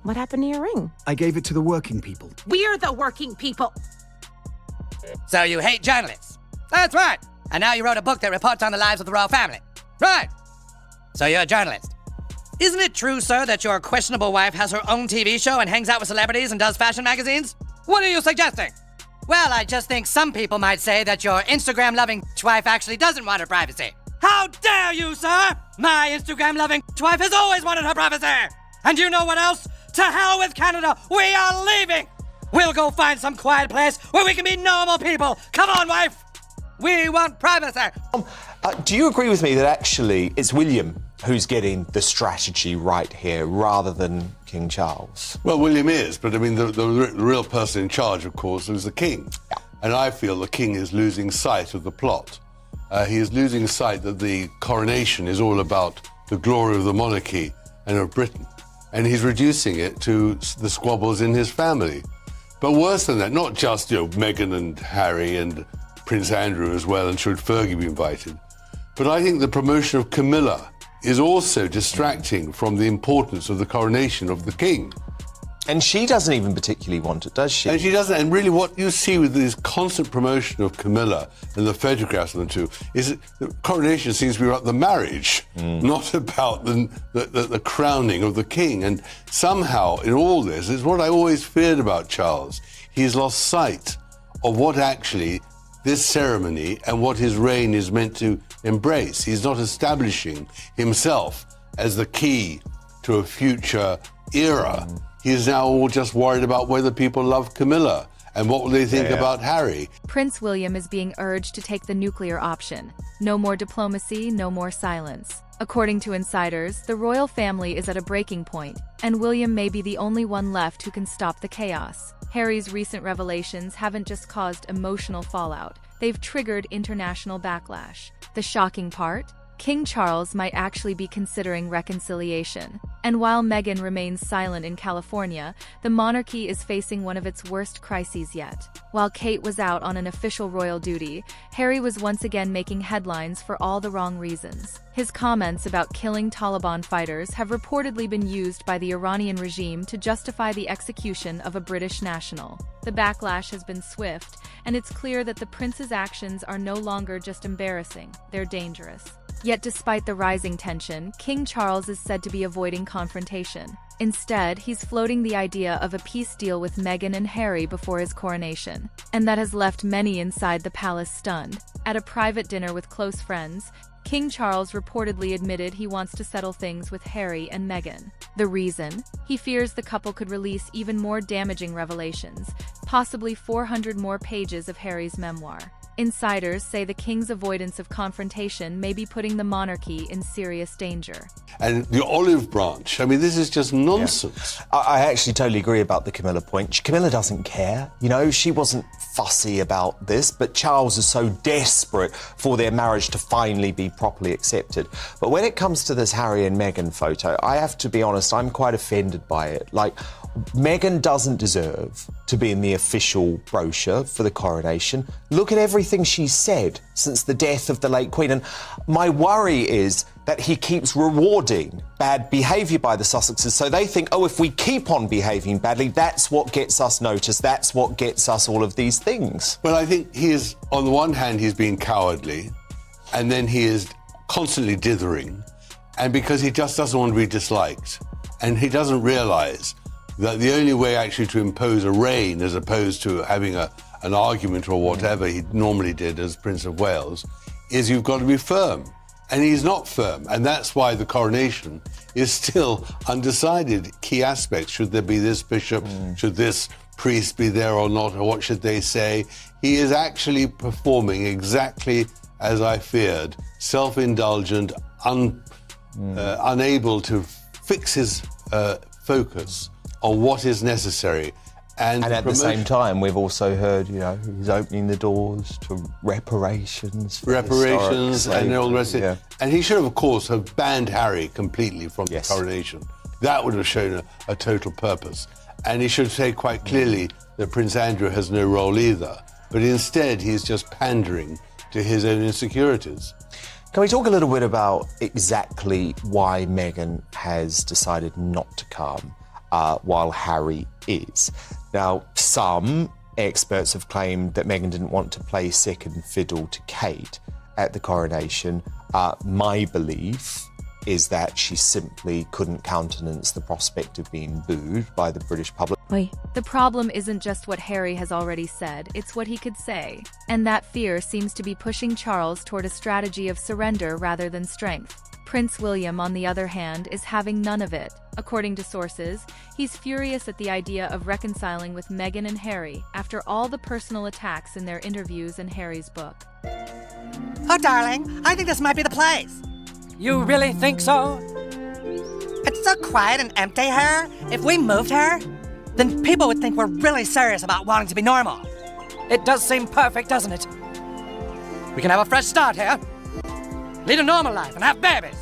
What happened to your ring? I gave it to the working people. We're the working people. So you hate journalists? That's right. And now you wrote a book that reports on the lives of the royal family. Right. So you're a journalist. Isn't it true, sir, that your questionable wife has her own TV show and hangs out with celebrities and does fashion magazines? What are you suggesting? Well, I just think some people might say that your Instagram-loving wife actually doesn't want her privacy. How dare you, sir? My Instagram-loving wife has always wanted her privacy. And you know what else? To hell with Canada. We are leaving. We'll go find some quiet place where we can be normal people. Come on, wife. We want privacy. Do you agree with me that actually it's William who's getting the strategy right here rather than King Charles? Well, William is, but I mean, the real person in charge, of course, is the King. Yeah. And I feel the King is losing sight of the plot. He is losing sight that the coronation is all about the glory of the monarchy and of Britain. And he's reducing it to the squabbles in his family. But worse than that, not just, Meghan and Harry and Prince Andrew as well, and should Fergie be invited, but I think the promotion of Camilla is also distracting from the importance of the coronation of the King. And she doesn't even particularly want it, does she? And she doesn't. And really what you see with this constant promotion of Camilla and the photographs of them two is that the coronation seems to be about the marriage, not about the crowning of the King. And somehow in all this is what I always feared about Charles. He's lost sight of what actually this ceremony and what his reign is meant to embrace. He's not establishing himself as the key to a future era. He's now all just worried about whether people love Camilla and what will they think about Harry. Prince William is being urged to take the nuclear option. No more diplomacy, no more silence. According to insiders, the royal family is at a breaking point, and William may be the only one left who can stop the chaos. Harry's recent revelations haven't just caused emotional fallout, they've triggered international backlash. The shocking part? King Charles might actually be considering reconciliation. And while Meghan remains silent in California, the monarchy is facing one of its worst crises yet. While Kate was out on an official royal duty, Harry was once again making headlines for all the wrong reasons. His comments about killing Taliban fighters have reportedly been used by the Iranian regime to justify the execution of a British national. The backlash has been swift, and it's clear that the prince's actions are no longer just embarrassing, they're dangerous. Yet despite the rising tension, King Charles is said to be avoiding confrontation. Instead, he's floating the idea of a peace deal with Meghan and Harry before his coronation. And that has left many inside the palace stunned. At a private dinner with close friends, King Charles reportedly admitted he wants to settle things with Harry and Meghan. The reason? He fears the couple could release even more damaging revelations, possibly 400 more pages of Harry's memoir. Insiders say the king's avoidance of confrontation may be putting the monarchy in serious danger. And the olive branch, I mean, this is just nonsense. Yeah. I actually totally agree about the Camilla point. Camilla doesn't care. She wasn't fussy about this, but Charles is so desperate for their marriage to finally be properly accepted. But when it comes to this Harry and Meghan photo, I have to be honest, I'm quite offended by it. Meghan doesn't deserve to be in the official brochure for the coronation. Look at everything she's said since the death of the late Queen. And my worry is that he keeps rewarding bad behaviour by the Sussexes. So they think, if we keep on behaving badly, that's what gets us noticed. That's what gets us all of these things. Well, I think he is, on the one hand, he's being cowardly, and then he is constantly dithering, and because he just doesn't want to be disliked. And he doesn't realise that the only way actually to impose a reign, as opposed to having an argument or whatever he normally did as Prince of Wales, is you've got to be firm. And he's not firm. And that's why the coronation is still undecided. Key aspects, should there be this bishop, should this priest be there or not, or what should they say? He is actually performing exactly as I feared, self-indulgent, unable to fix his focus on what is necessary. And at the same time, we've also heard, he's opening the doors to reparations. And all the rest of it. And he should, of course, have banned Harry completely from the coronation. That would have shown a total purpose. And he should say quite clearly that Prince Andrew has no role either. But instead, he's just pandering to his own insecurities. Can we talk a little bit about exactly why Meghan has decided not to come? while Harry is. Now, some experts have claimed that Meghan didn't want to play second fiddle to Kate at the coronation. My belief is that she simply couldn't countenance the prospect of being booed by the British public. The problem isn't just what Harry has already said, it's what he could say. And that fear seems to be pushing Charles toward a strategy of surrender rather than strength. Prince William, on the other hand, is having none of it. According to sources, he's furious at the idea of reconciling with Meghan and Harry after all the personal attacks in their interviews and Harry's book. Oh, darling, I think this might be the place. You really think so? It's so quiet and empty here. If we moved here, then people would think we're really serious about wanting to be normal. It does seem perfect, doesn't it? We can have a fresh start here. Lead a normal life and have babies.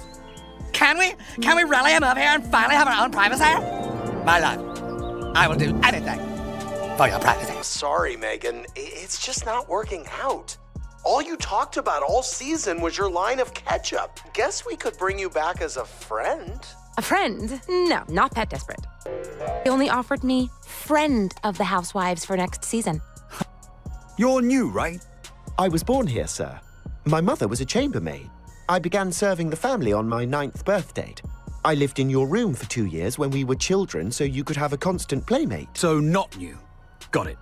Can we? Can we really move here and finally have our own privacy? My love, I will do anything for your privacy. Sorry, Meghan. It's just not working out. All you talked about all season was your line of ketchup. Guess we could bring you back as a friend. A friend? No, not that desperate. They only offered me friend of the housewives for next season. You're new, right? I was born here, sir. My mother was a chambermaid. I began serving the family on my 9th birthday. I lived in your room for 2 years when we were children so you could have a constant playmate. So not new. Got it.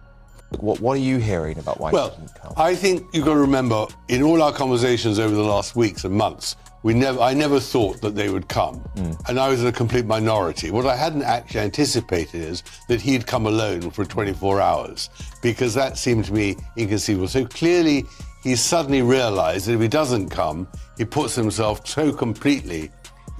What are you hearing about why Well, she didn't come? I think you've got to remember, in all our conversations over the last weeks and months, I never thought that they would come. And I was in a complete minority. What I hadn't actually anticipated is that he'd come alone for 24 hours, because that seemed to me inconceivable. So clearly, he suddenly realized that if he doesn't come, he puts himself so completely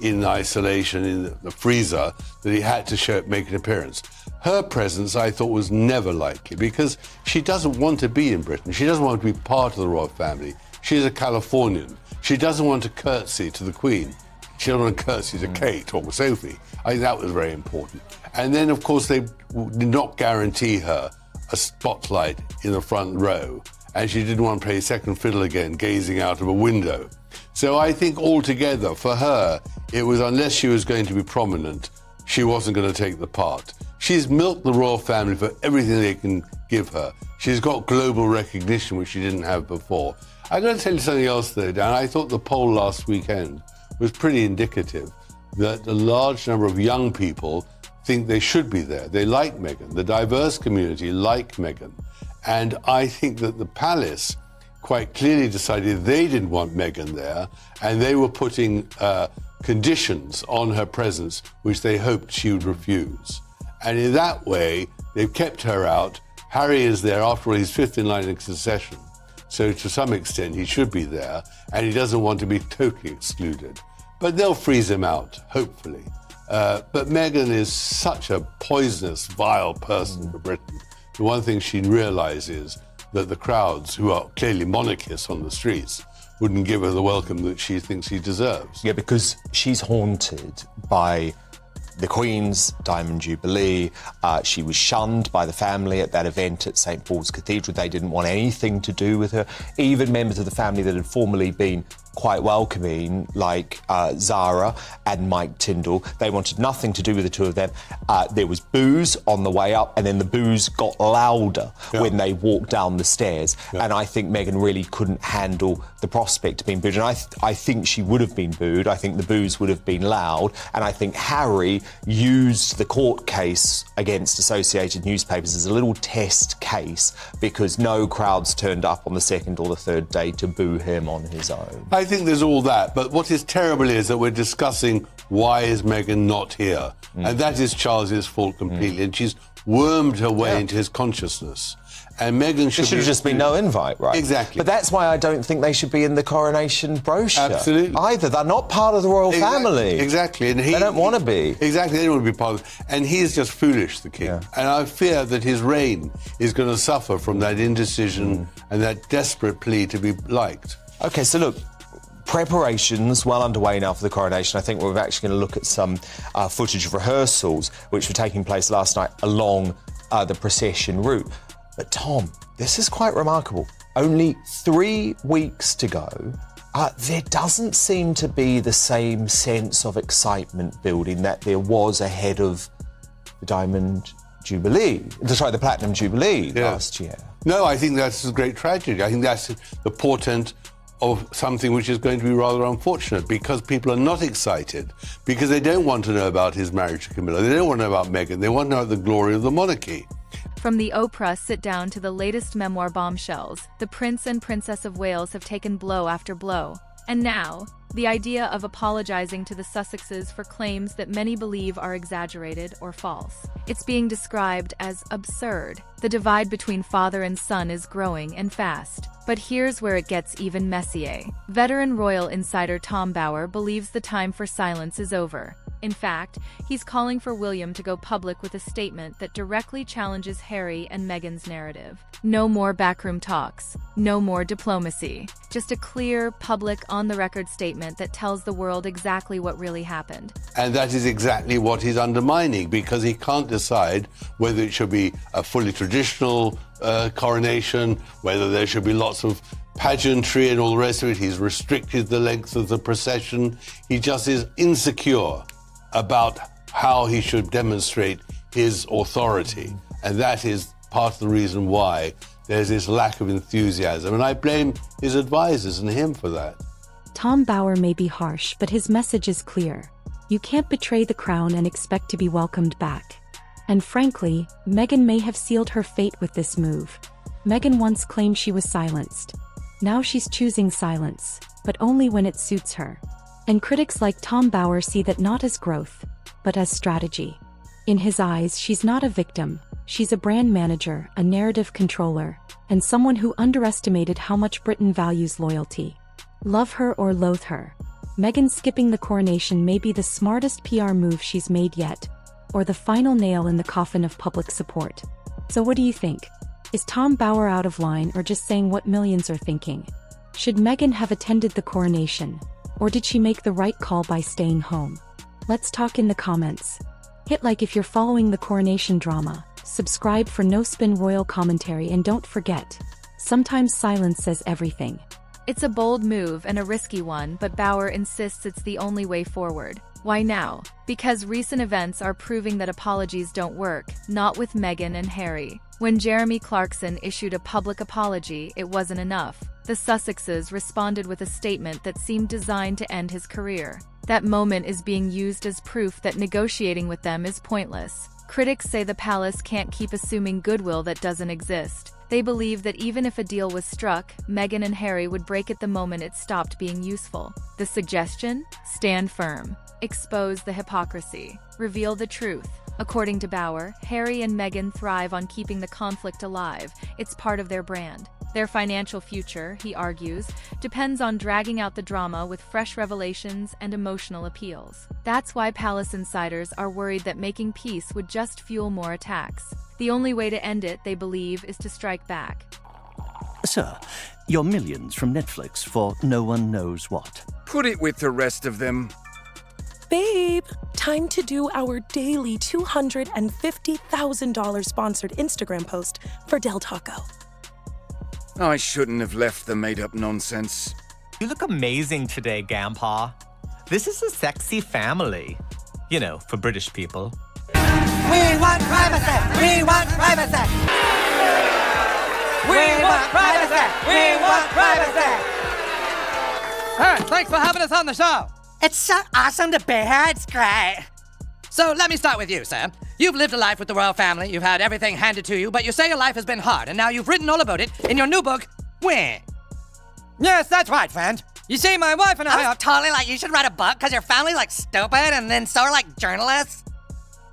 in isolation in the freezer that he had to make an appearance. Her presence, I thought, was never likely because she doesn't want to be in Britain. She doesn't want to be part of the royal family. She's a Californian. She doesn't want to curtsy to the Queen. She doesn't want to curtsy to Kate or Sophie. I think that was very important. And then, of course, they did not guarantee her a spotlight in the front row. And she didn't want to play second fiddle again, gazing out of a window. So I think altogether, for her, it was unless she was going to be prominent, she wasn't going to take the part. She's milked the royal family for everything they can give her. She's got global recognition, which she didn't have before. I'm going to tell you something else, though, Dan. I thought the poll last weekend was pretty indicative that a large number of young people think they should be there. They like Meghan. The diverse community like Meghan. And I think that the palace quite clearly decided they didn't want Meghan there, and they were putting conditions on her presence which they hoped she would refuse. And in that way, they've kept her out. Harry is there. After all, he's fifth in line in succession. So to some extent, he should be there, and he doesn't want to be totally excluded. But they'll freeze him out, hopefully. But Meghan is such a poisonous, vile person for Britain. The one thing she'd realise is that the crowds, who are clearly monarchists on the streets, wouldn't give her the welcome that she thinks she deserves. Yeah, because she's haunted by the Queen's Diamond Jubilee. She was shunned by the family at that event at St Paul's Cathedral. They didn't want anything to do with her. Even members of the family that had formerly been quite welcoming, like Zara and Mike Tyndall, they wanted nothing to do with the two of them. There was boos on the way up, and then the boos got louder when they walked down the stairs. And I think Meghan really couldn't handle the prospect of being booed. And I think she would have been booed. I think the boos would have been loud. And I think Harry used the court case against Associated Newspapers as a little test case, because no crowds turned up on the second or the third day to boo him on his own. I think there's all that, but what is terrible is that we're discussing why is Meghan not here, and that is Charles's fault completely, and she's wormed her way into his consciousness. And Meghan should have just been no invite, right? Exactly. But that's why I don't think they should be in the coronation brochure. Absolutely. Either. They're not part of the royal family. Exactly. And they don't want to be. Exactly. They don't want to be part of it. And he's just foolish, the king. Yeah. And I fear that his reign is going to suffer from that indecision and that desperate plea to be liked. OK, so look, preparations well underway now for the coronation. I think we're actually going to look at some footage of rehearsals which were taking place last night along the procession route. But Tom, this is quite remarkable. Only 3 weeks to go. There doesn't seem to be the same sense of excitement building that there was ahead of the Platinum Jubilee last year. No, I think that's a great tragedy. I think that's the portent of something which is going to be rather unfortunate, because people are not excited, because they don't want to know about his marriage to Camilla. They don't want to know about Meghan. They want to know the glory of the monarchy. From the Oprah sit-down to the latest memoir bombshells, the Prince and Princess of Wales have taken blow after blow. And now, the idea of apologizing to the Sussexes for claims that many believe are exaggerated or false. It's being described as absurd. The divide between father and son is growing and fast. But here's where it gets even messier. Veteran royal insider Tom Bower believes the time for silence is over. In fact, he's calling for William to go public with a statement that directly challenges Harry and Meghan's narrative. No more backroom talks. No more diplomacy. Just a clear, public, on-the-record statement that tells the world exactly what really happened. And that is exactly what he's undermining, because he can't decide whether it should be a fully traditional coronation, whether there should be lots of pageantry and all the rest of it. He's restricted the length of the procession. He just is insecure about how he should demonstrate his authority. And that is part of the reason why there's this lack of enthusiasm. And I blame his advisors and him for that. Tom Bower may be harsh, but his message is clear. You can't betray the crown and expect to be welcomed back. And frankly, Meghan may have sealed her fate with this move. Meghan once claimed she was silenced. Now she's choosing silence, but only when it suits her. And critics like Tom Bower see that not as growth, but as strategy. In his eyes, she's not a victim. She's a brand manager, a narrative controller, and someone who underestimated how much Britain values loyalty. Love her or loathe her, Meghan skipping the coronation may be the smartest PR move she's made yet, or the final nail in the coffin of public support. So what do you think? Is Tom Bower out of line or just saying what millions are thinking? Should Meghan have attended the coronation, or did she make the right call by staying home? Let's talk in the comments. Hit like if you're following the coronation drama, subscribe for no-spin royal commentary, and don't forget, sometimes silence says everything. It's a bold move and a risky one, but Bower insists it's the only way forward. Why now? Because recent events are proving that apologies don't work, not with Meghan and Harry. When Jeremy Clarkson issued a public apology, it wasn't enough. The Sussexes responded with a statement that seemed designed to end his career. That moment is being used as proof that negotiating with them is pointless. Critics say the palace can't keep assuming goodwill that doesn't exist. They believe that even if a deal was struck, Meghan and Harry would break it the moment it stopped being useful. The suggestion? Stand firm. Expose the hypocrisy. Reveal the truth. According to Bower, Harry and Meghan thrive on keeping the conflict alive. It's part of their brand. Their financial future, he argues, depends on dragging out the drama with fresh revelations and emotional appeals. That's why palace insiders are worried that making peace would just fuel more attacks. The only way to end it, they believe, is to strike back. Sir, your millions from Netflix for no one knows what. Put it with the rest of them. Babe, time to do our daily $250,000 sponsored Instagram post for Del Taco. I shouldn't have left the made-up nonsense. You look amazing today, Grandpa. This is a sexy family. You know, for British people. We want privacy! We want privacy! We want privacy! We want privacy! All right, thanks for having us on the show. It's so awesome to be here. It's great. So let me start with you, Sam. You've lived a life with the royal family, you've had everything handed to you, but you say your life has been hard, and now you've written all about it in your new book, Win. Yes, that's right, friend. You see, my wife and I are totally like, you should write a book because your family's like stupid, and then so are like journalists.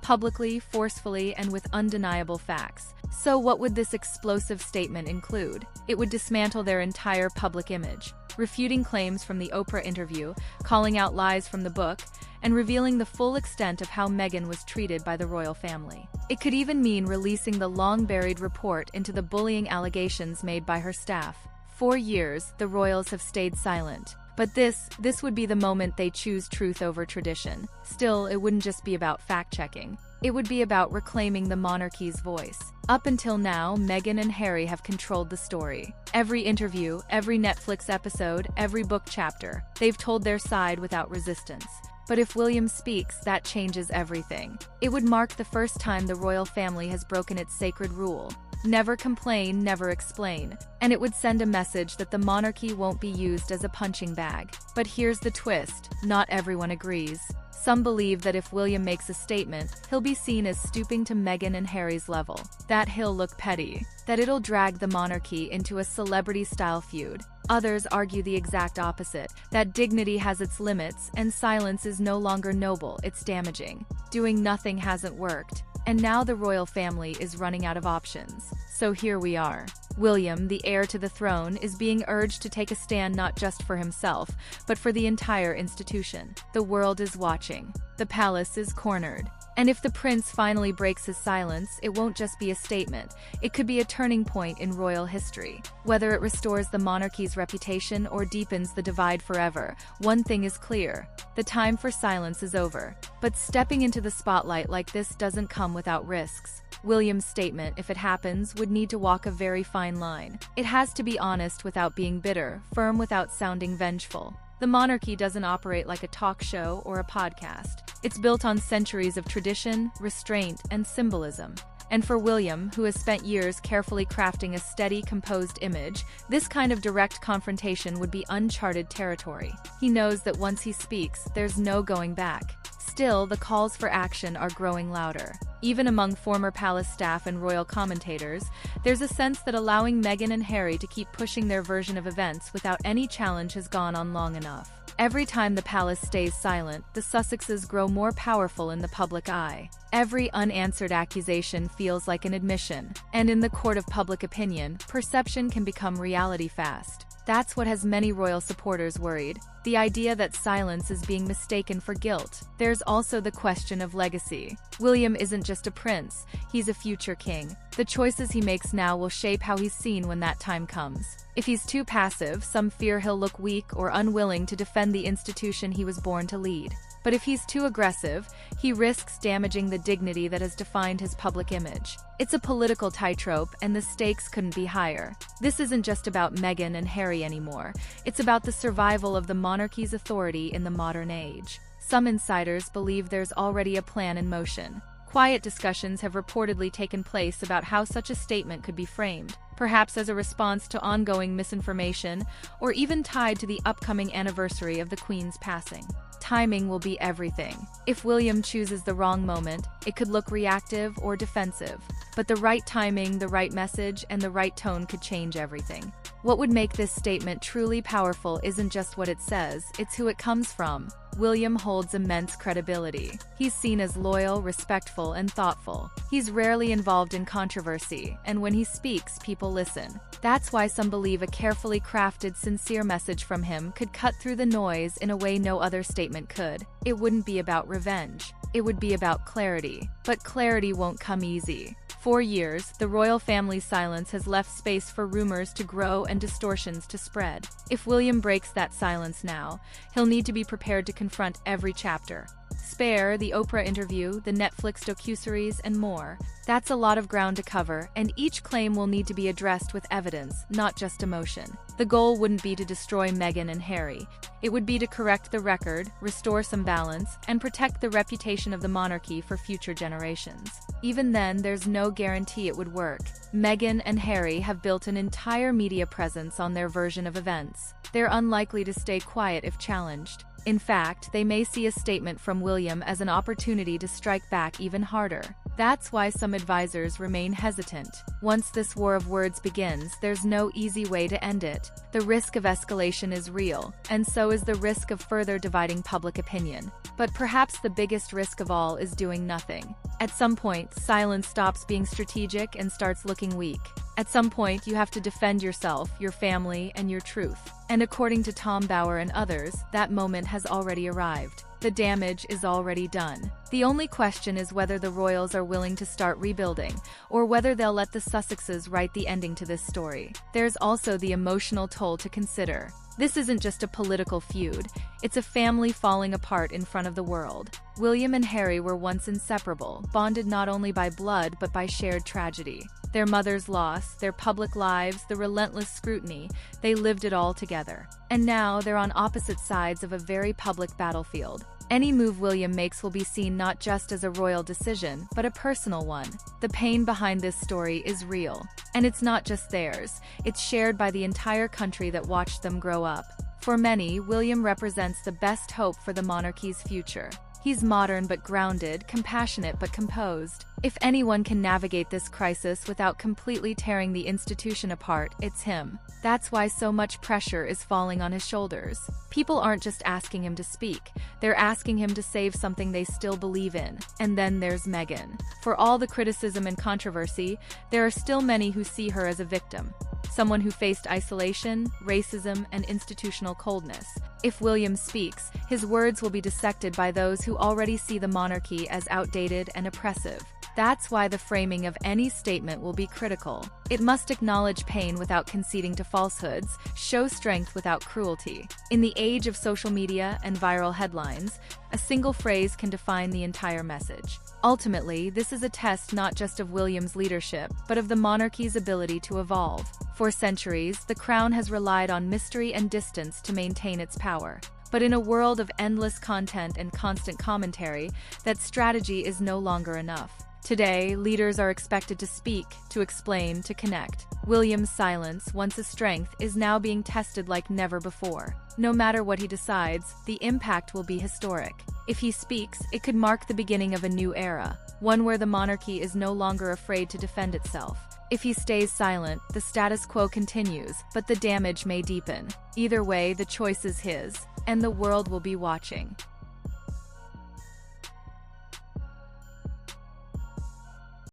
Publicly, forcefully, and with undeniable facts. So what would this explosive statement include? It would dismantle their entire public image, refuting claims from the Oprah interview, calling out lies from the book, and revealing the full extent of how Meghan was treated by the royal family. It could even mean releasing the long-buried report into the bullying allegations made by her staff. For years, the royals have stayed silent. But this would be the moment they choose truth over tradition. Still, it wouldn't just be about fact-checking. It would be about reclaiming the monarchy's voice. Up until now, Meghan and Harry have controlled the story. Every interview, every Netflix episode, every book chapter, they've told their side without resistance. But if William speaks, that changes everything. It would mark the first time the royal family has broken its sacred rule. Never complain, never explain. And it would send a message that the monarchy won't be used as a punching bag. But here's the twist, not everyone agrees. Some believe that if William makes a statement, he'll be seen as stooping to Meghan and Harry's level. That he'll look petty. That it'll drag the monarchy into a celebrity-style feud. Others argue the exact opposite, that dignity has its limits, and silence is no longer noble, it's damaging. Doing nothing hasn't worked. And now the royal family is running out of options. So here we are. William, the heir to the throne, is being urged to take a stand not just for himself, but for the entire institution. The world is watching. The palace is cornered. And if the prince finally breaks his silence, it won't just be a statement. It could be a turning point in royal history. Whether it restores the monarchy's reputation or deepens the divide forever, one thing is clear. The time for silence is over. But stepping into the spotlight like this doesn't come without risks. William's statement, if it happens, would need to walk a very fine line. It has to be honest without being bitter, firm without sounding vengeful. The monarchy doesn't operate like a talk show or a podcast. It's built on centuries of tradition, restraint, and symbolism. And for William, who has spent years carefully crafting a steady, composed image, this kind of direct confrontation would be uncharted territory. He knows that once he speaks, there's no going back. Still, the calls for action are growing louder. Even among former palace staff and royal commentators, there's a sense that allowing Meghan and Harry to keep pushing their version of events without any challenge has gone on long enough. Every time the palace stays silent, the Sussexes grow more powerful in the public eye. Every unanswered accusation feels like an admission, and in the court of public opinion, perception can become reality fast. That's what has many royal supporters worried, the idea that silence is being mistaken for guilt. There's also the question of legacy. William isn't just a prince, he's a future king. The choices he makes now will shape how he's seen when that time comes. If he's too passive, some fear he'll look weak or unwilling to defend the institution he was born to lead. But if he's too aggressive, he risks damaging the dignity that has defined his public image. It's a political tightrope, and the stakes couldn't be higher. This isn't just about Meghan and Harry anymore. It's about the survival of the monarchy's authority in the modern age. Some insiders believe there's already a plan in motion. Quiet discussions have reportedly taken place about how such a statement could be framed, perhaps as a response to ongoing misinformation, or even tied to the upcoming anniversary of the Queen's passing. Timing will be everything. If William chooses the wrong moment, it could look reactive or defensive. But the right timing, the right message, and the right tone could change everything. What would make this statement truly powerful isn't just what it says, it's who it comes from. William holds immense credibility. He's seen as loyal, respectful, and thoughtful. He's rarely involved in controversy, and when he speaks, people listen. That's why some believe a carefully crafted, sincere message from him could cut through the noise in a way no other statement could. It wouldn't be about revenge. It would be about clarity. But clarity won't come easy. For years, the royal family's silence has left space for rumors to grow and distortions to spread. If William breaks that silence now, he'll need to be prepared to confront every chapter. Spare, the Oprah interview, the Netflix docuseries, and more. That's a lot of ground to cover, and each claim will need to be addressed with evidence, not just emotion. The goal wouldn't be to destroy Meghan and Harry. It would be to correct the record, restore some balance, and protect the reputation of the monarchy for future generations. Even then, there's no guarantee it would work. Meghan and Harry have built an entire media presence on their version of events. They're unlikely to stay quiet if challenged. In fact, they may see a statement from William as an opportunity to strike back even harder. That's why some advisors remain hesitant. Once this war of words begins, there's no easy way to end it. The risk of escalation is real, and so is the risk of further dividing public opinion. But perhaps the biggest risk of all is doing nothing. At some point, silence stops being strategic and starts looking weak. At some point, you have to defend yourself, your family, and your truth. And according to Tom Bauer and others, that moment has already arrived. The damage is already done. The only question is whether the royals are willing to start rebuilding, or whether they'll let the Sussexes write the ending to this story. There's also the emotional toll to consider. This isn't just a political feud, it's a family falling apart in front of the world. William and Harry were once inseparable, bonded not only by blood but by shared tragedy. Their mother's loss, their public lives, the relentless scrutiny, they lived it all together. And now they're on opposite sides of a very public battlefield. Any move William makes will be seen not just as a royal decision, but a personal one. The pain behind this story is real. And it's not just theirs, it's shared by the entire country that watched them grow up. For many, William represents the best hope for the monarchy's future. He's modern but grounded, compassionate but composed. If anyone can navigate this crisis without completely tearing the institution apart, it's him. That's why so much pressure is falling on his shoulders. People aren't just asking him to speak, they're asking him to save something they still believe in. And then there's Meghan. For all the criticism and controversy, there are still many who see her as a victim. Someone who faced isolation, racism, and institutional coldness. If William speaks, his words will be dissected by those who already see the monarchy as outdated and oppressive. That's why the framing of any statement will be critical. It must acknowledge pain without conceding to falsehoods, show strength without cruelty. In the age of social media and viral headlines, a single phrase can define the entire message. Ultimately, this is a test not just of William's leadership, but of the monarchy's ability to evolve. For centuries, the crown has relied on mystery and distance to maintain its power. But in a world of endless content and constant commentary, that strategy is no longer enough. Today, leaders are expected to speak, to explain, to connect. William's silence, once a strength, is now being tested like never before. No matter what he decides, the impact will be historic. If he speaks, it could mark the beginning of a new era, one where the monarchy is no longer afraid to defend itself. If he stays silent, the status quo continues, but the damage may deepen. Either way, the choice is his, and the world will be watching.